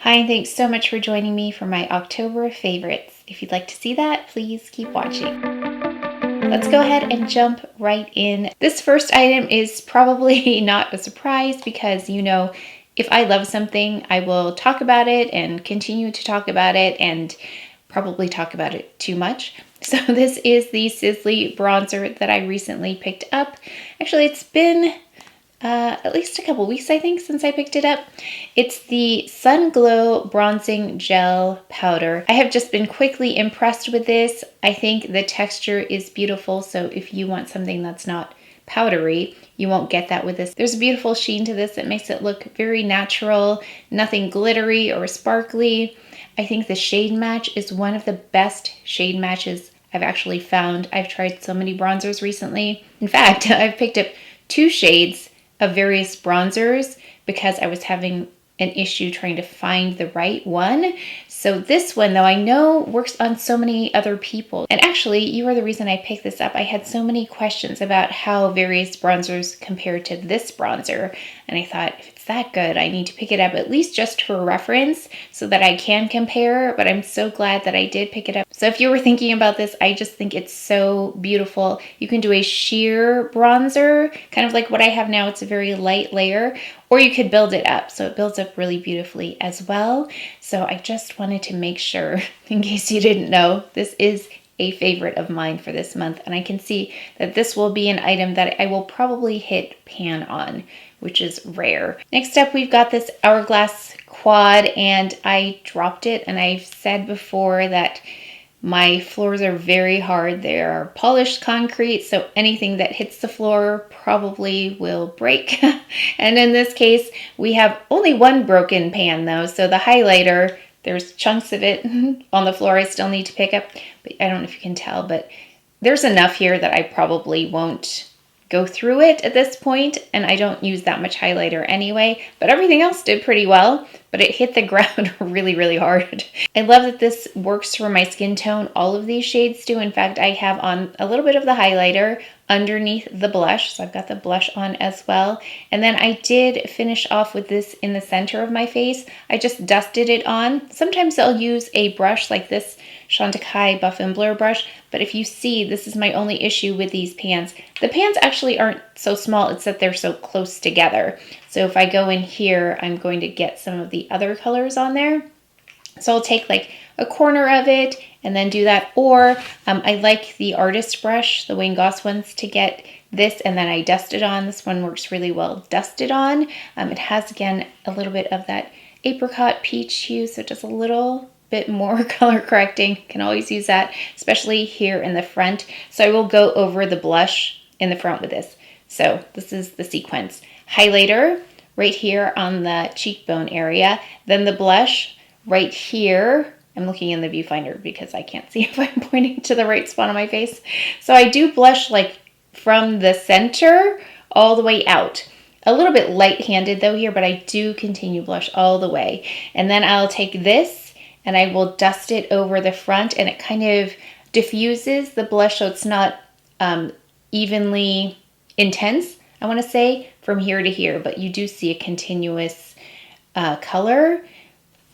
Hi, and thanks so much for joining me for my October favorites. If you'd like to see that, please keep watching. Let's go ahead and jump right in. This first item is probably not a surprise because, if I love something, I will talk about it and continue to talk about it and probably talk about it too much. So this is the Sisley bronzer that I recently picked up. Actually, it's been at least a couple weeks, I think, since I picked it up. It's the Sun Glow Bronzing Gel Powder. I have just been quickly impressed with this. I think the texture is beautiful, so if you want something that's not powdery, you won't get that with this. There's a beautiful sheen to this that makes it look very natural, nothing glittery or sparkly. I think the shade match is one of the best shade matches I've actually found. I've tried so many bronzers recently. In fact, I've picked up 2 shades of various bronzers because I was having an issue trying to find the right one. So this one, though, I know works on so many other people. And actually, you are the reason I picked this up. I had so many questions about how various bronzers compare to this bronzer. And I thought, if it's that good, I need to pick it up at least just for reference so that I can compare. But I'm so glad that I did pick it up. So if you were thinking about this, I just think it's so beautiful. You can do a sheer bronzer, kind of like what I have now. It's a very light layer. Or you could build it up, so it builds up really beautifully as well. So I just wanted to make sure, in case you didn't know, this is a favorite of mine for this month. And I can see that this will be an item that I will probably hit pan on, which is rare. Next up, we've got this Hourglass Quad, and I dropped it. And I've said before that my floors are very hard. They are polished concrete, so anything that hits the floor probably will break. And in this case, we have only one broken pan though, so the highlighter, there's chunks of it on the floor I still need to pick up, but I don't know if you can tell, but there's enough here that I probably won't go through it at this point, and I don't use that much highlighter anyway, but everything else did pretty well, but it hit the ground really, really hard. I love that this works for my skin tone. All of these shades do. In fact, I have on a little bit of the highlighter underneath the blush, so I've got the blush on as well. And then I did finish off with this in the center of my face. I just dusted it on. Sometimes I'll use a brush like this Chantecaille Buff and Blur brush, but if you see, this is my only issue with these pans. The pans actually aren't so small, it's that they're so close together. So if I go in here, I'm going to get some of the other colors on there. So I'll take like a corner of it and then do that. Or I like the artist brush, the Wayne Goss ones, to get this and then I dust it on. This one works really well dusted on. It has, again, a little bit of that apricot peach hue, so just a little bit more color correcting. Can always use that, especially here in the front. So I will go over the blush in the front with this. So this is the sequence. Highlighter right here on the cheekbone area, then the blush right here. I'm looking in the viewfinder because I can't see if I'm pointing to the right spot on my face. So I do blush like from the center all the way out. A little bit light-handed though here, but I do continue blush all the way. And then I'll take this and I will dust it over the front, and it kind of diffuses the blush so it's not evenly intense, I want to say, from here to here, but you do see a continuous color.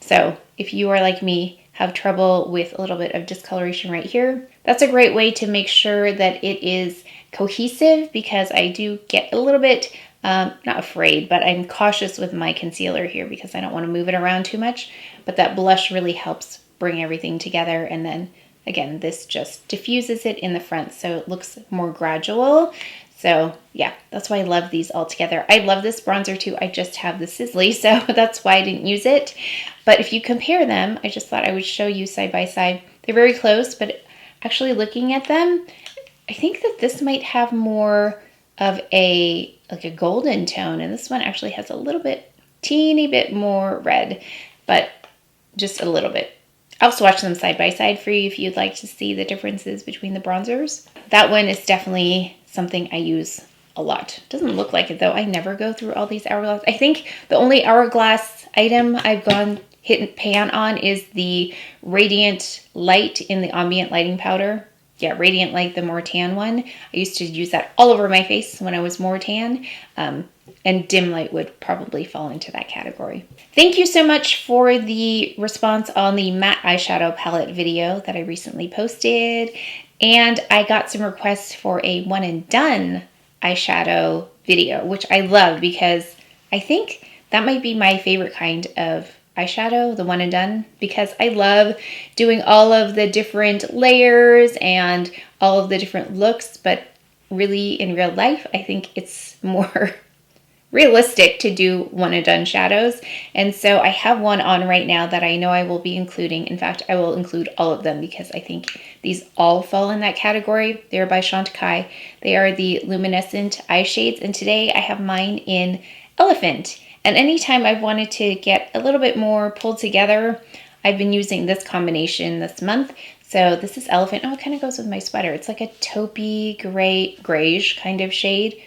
So if you are like me, have trouble with a little bit of discoloration right here, that's a great way to make sure that it is cohesive, because I do get a little bit, not afraid, but I'm cautious with my concealer here because I don't want to move it around too much. But that blush really helps bring everything together. And then again, this just diffuses it in the front so it looks more gradual. So yeah, that's why I love these all together. I love this bronzer too. I just have the Sisley, so that's why I didn't use it. But if you compare them, I just thought I would show you side by side. They're very close, but actually looking at them, I think that this might have more of a golden tone, and this one actually has a little bit, teeny bit more red, but just a little bit. I'll swatch them side by side for you if you'd like to see the differences between the bronzers. That one is definitely something I use a lot. Doesn't look like it though. I never go through all these Hourglass. I think the only Hourglass item I've gone hit pan on is the Radiant Light in the Ambient lighting powder. yeah, Radiant Light, the more tan one. I used to use that all over my face when I was more tan. And Dim Light would probably fall into that category. Thank you so much for the response on the matte eyeshadow palette video that I recently posted. And I got some requests for a one and done eyeshadow video, which I love because I think that might be my favorite kind of eyeshadow, the one and done, because I love doing all of the different layers and all of the different looks, but really in real life, I think it's more realistic to do one and done shadows. And so I have one on right now that I know I will be including. In fact, I will include all of them because I think these all fall in that category. They're by Chantecaille. They are the luminescent eye shades, and today I have mine in Elephant. And anytime I've wanted to get a little bit more pulled together, I've been using this combination this month. So this is Elephant. Oh, it kind of goes with my sweater. It's like a taupey grayish kind of shade.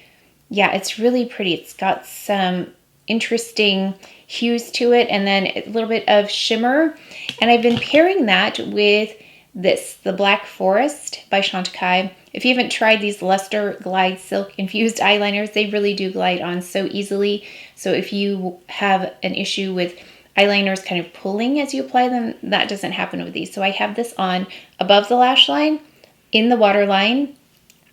Yeah, it's really pretty. It's got some interesting hues to it and then a little bit of shimmer. And I've been pairing that with this, the Black Forest by Chantecaille. If you haven't tried these Luster Glide Silk Infused eyeliners, they really do glide on so easily. So if you have an issue with eyeliners kind of pulling as you apply them, that doesn't happen with these. So I have this on above the lash line, in the waterline.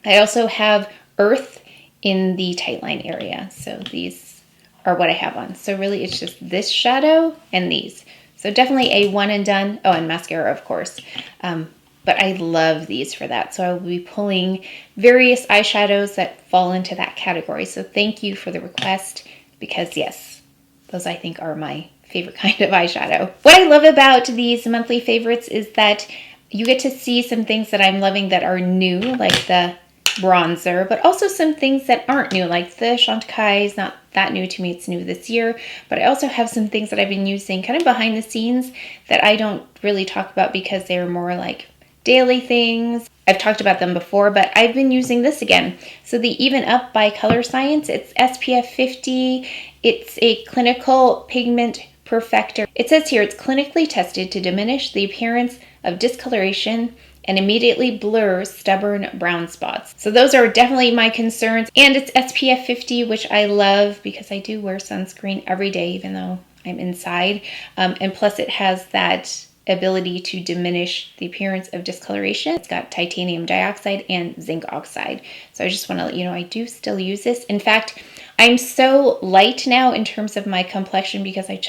I also have Earth in the tight line area. So these are what I have on. So really it's just this shadow and these. So definitely a one and done. Oh, and mascara, of course. But I love these for that. So I will be pulling various eyeshadows that fall into that category. So thank you for the request because yes, those I think are my favorite kind of eyeshadow. What I love about these monthly favorites is that you get to see some things that I'm loving that are new, like the bronzer, but also some things that aren't new, like the Chantecaille is not that new to me, it's new this year, but I also have some things that I've been using kind of behind the scenes that I don't really talk about because they're more like daily things. I've talked about them before, but I've been using this again. So the Even Up by Color Science, it's SPF 50. It's a clinical pigment perfector. It says here it's clinically tested to diminish the appearance of discoloration and immediately blurs stubborn brown spots. So those are definitely my concerns. And it's SPF 50, which I love because I do wear sunscreen every day, even though I'm inside. And plus it has that ability to diminish the appearance of discoloration. It's got titanium dioxide and zinc oxide. So I just want to let you know I do still use this. In fact, I'm so light now in terms of my complexion because I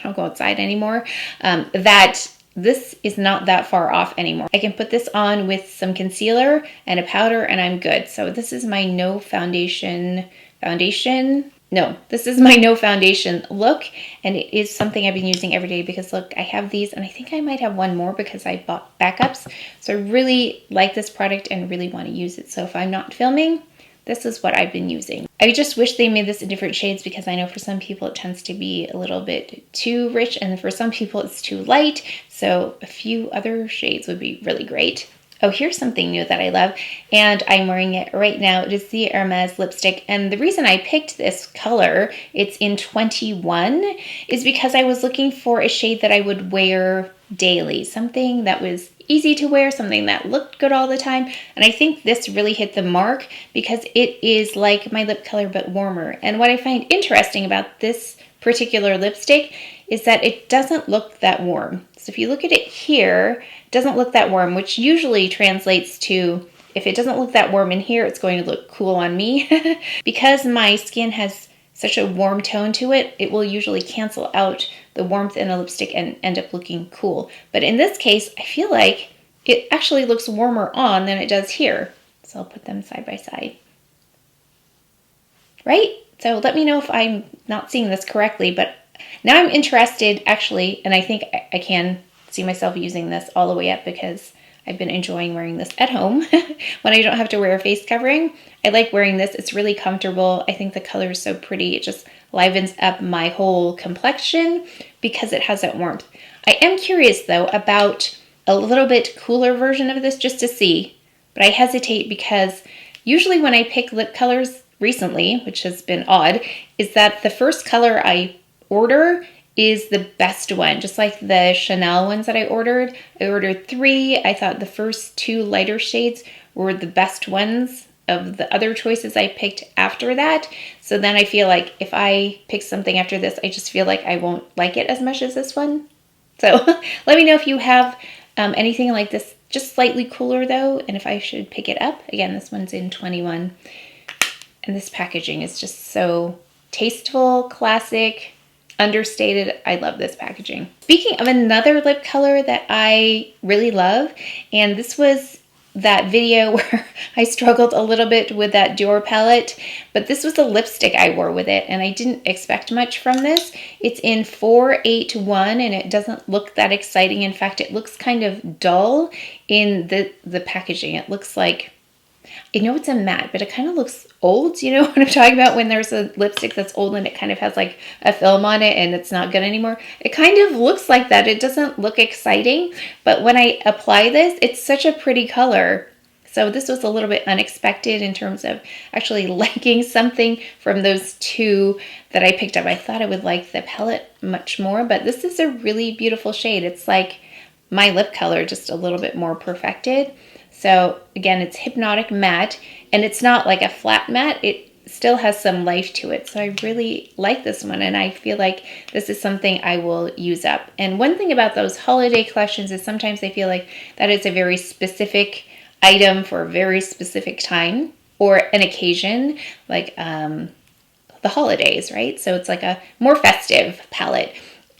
don't go outside anymore, that this is not that far off anymore. I can put this on with some concealer and a powder and I'm good. So this is my no foundation this is my no foundation look, and it is something I've been using every day because look, I have these and I think I might have one more because I bought backups. So I really like this product and really want to use it. So if I'm not filming, this is what I've been using. I just wish they made this in different shades because I know for some people it tends to be a little bit too rich and for some people it's too light. So a few other shades would be really great. Oh, here's something new that I love, and I'm wearing it right now. It is the Hermès lipstick, and the reason I picked this color, it's in 21, is because I was looking for a shade that I would wear daily, something that was easy to wear, something that looked good all the time, and I think this really hit the mark because it is like my lip color but warmer. And what I find interesting about this particular lipstick is that it doesn't look that warm. So if you look at it here, it doesn't look that warm, which usually translates to if it doesn't look that warm in here, it's going to look cool on me. Because my skin has such a warm tone to it, it will usually cancel out the warmth in the lipstick and end up looking cool. But in this case, I feel like it actually looks warmer on than it does here. So I'll put them side by side. Right? So let me know if I'm not seeing this correctly, but now I'm interested actually, and I think I can see myself using this all the way up because I've been enjoying wearing this at home when I don't have to wear a face covering. I like wearing this. It's really comfortable. I think the color is so pretty. It just livens up my whole complexion because it has that warmth. I am curious though about a little bit cooler version of this just to see, but I hesitate because usually when I pick lip colors recently, which has been odd, is that the first color I order is the best one, just like the Chanel ones that I ordered. I ordered 3. I thought the first 2 lighter shades were the best ones of the other choices I picked after that. So then I feel like if I pick something after this, I just feel like I won't like it as much as this one. So let me know if you have anything like this, just slightly cooler though, and if I should pick it up. Again, this one's in 21. And this packaging is just so tasteful, classic, understated. I love this packaging. Speaking of another lip color that I really love, and this was that video where I struggled a little bit with that Dior palette, but this was the lipstick I wore with it, and I didn't expect much from this. It's in 481, and it doesn't look that exciting. In fact, it looks kind of dull in the packaging. It looks like, I know it's a matte, but it kind of looks old. You know what I'm talking about when there's a lipstick that's old and it kind of has like a film on it and it's not good anymore? It kind of looks like that. It doesn't look exciting, but when I apply this, it's such a pretty color. So this was a little bit unexpected in terms of actually liking something from those 2 that I picked up. I thought I would like the palette much more, but this is a really beautiful shade. It's like my lip color, just a little bit more perfected. So again, it's Hypnotic Matte, and it's not like a flat matte. It still has some life to it. So I really like this one, and I feel like this is something I will use up. And one thing about those holiday collections is sometimes I feel like that is a very specific item for a very specific time or an occasion, like the holidays, right? So it's like a more festive palette.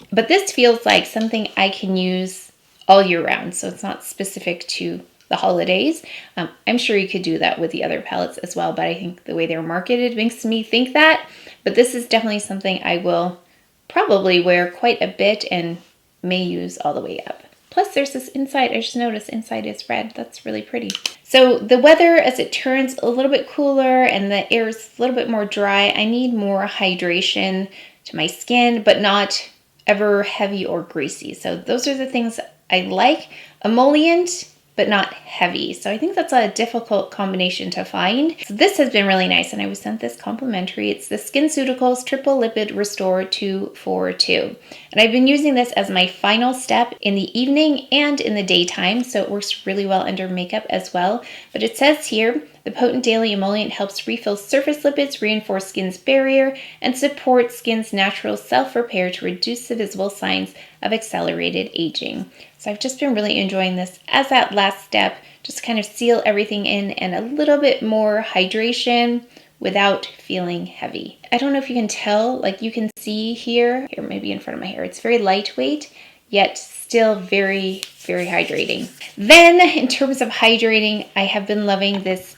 But this feels like something I can use all year round, so it's not specific to the holidays. I'm sure you could do that with the other palettes as well, but I think the way they're marketed makes me think that. But this is definitely something I will probably wear quite a bit and may use all the way up. Plus there's this inside, I just noticed inside is red. That's really pretty. So the weather, as it turns a little bit cooler and the air is a little bit more dry, I need more hydration to my skin, but not ever heavy or greasy. So those are the things I like. Emollient, but not heavy. So I think that's a difficult combination to find. So this has been really nice, and I was sent this complimentary. It's the SkinCeuticals Triple Lipid Restore 242. And I've been using this as my final step in the evening and in the daytime, so it works really well under makeup as well. But it says here, the potent daily emollient helps refill surface lipids, reinforce skin's barrier, and support skin's natural self-repair to reduce the visible signs of accelerated aging. So I've just been really enjoying this as that last step, just kind of seal everything in and a little bit more hydration without feeling heavy. I don't know if you can tell, like you can see here maybe in front of my hair, it's very lightweight, yet still very, very hydrating. Then in terms of hydrating, I have been loving this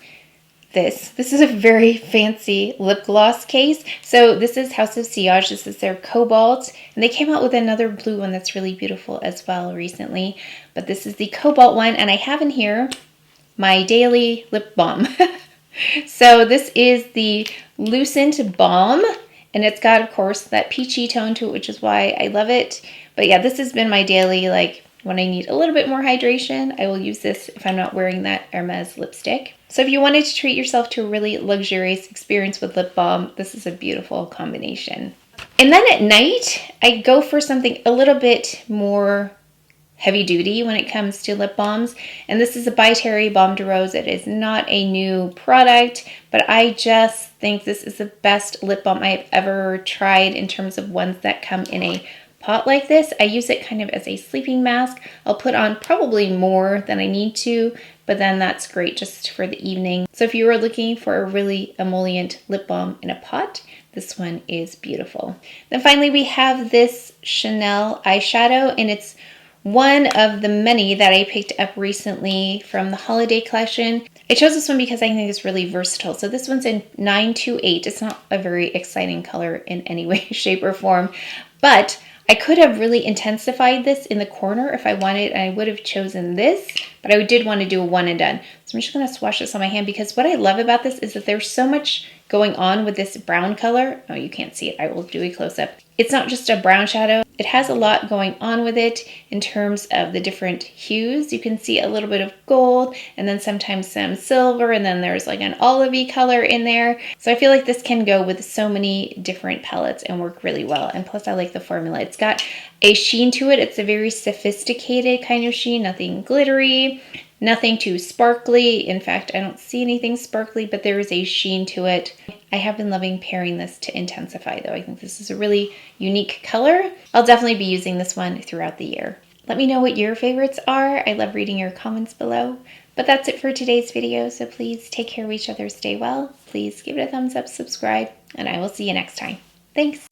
is a very fancy lip gloss case. So this is House of Sillage. This is their Cobalt. And they came out with another blue one that's really beautiful as well recently. But this is the Cobalt one. And I have in here my daily lip balm. So this is the Lucent Balm. And it's got, of course, that peachy tone to it, which is why I love it. But yeah, this has been my daily, like, when I need a little bit more hydration, I will use this if I'm not wearing that Hermès lipstick. So if you wanted to treat yourself to a really luxurious experience with lip balm, this is a beautiful combination. And then at night, I go for something a little bit more heavy duty when it comes to lip balms. And this is a By Terry Balm de Rose. It is not a new product, but I just think this is the best lip balm I've ever tried in terms of ones that come in a pot like this. I use it kind of as a sleeping mask. I'll put on probably more than I need to, but then that's great just for the evening. So if you are looking for a really emollient lip balm in a pot, this one is beautiful. Then finally we have this Chanel eyeshadow, and it's one of the many that I picked up recently from the holiday collection. I chose this one because I think it's really versatile. So this one's in 928. It's not a very exciting color in any way, shape, or form, but I could have really intensified this in the corner if I wanted, and I would have chosen this, but I did want to do a one and done. So I'm just gonna swatch this on my hand because what I love about this is that there's so much going on with this brown color. Oh, you can't see it. I will do a close-up. It's not just a brown shadow. It has a lot going on with it in terms of the different hues. You can see a little bit of gold and then sometimes some silver, and then there's like an olivey color in there. So I feel like this can go with so many different palettes and work really well. And plus I like the formula. It's got a sheen to it. It's a very sophisticated kind of sheen, nothing glittery, nothing too sparkly. In fact, I don't see anything sparkly, but there is a sheen to it. I have been loving pairing this to Intensify though. I think this is a really unique color. I'll definitely be using this one throughout the year. Let me know what your favorites are. I love reading your comments below. But that's it for today's video, so please take care of each other, stay well. Please give it a thumbs up, subscribe, and I will see you next time. Thanks.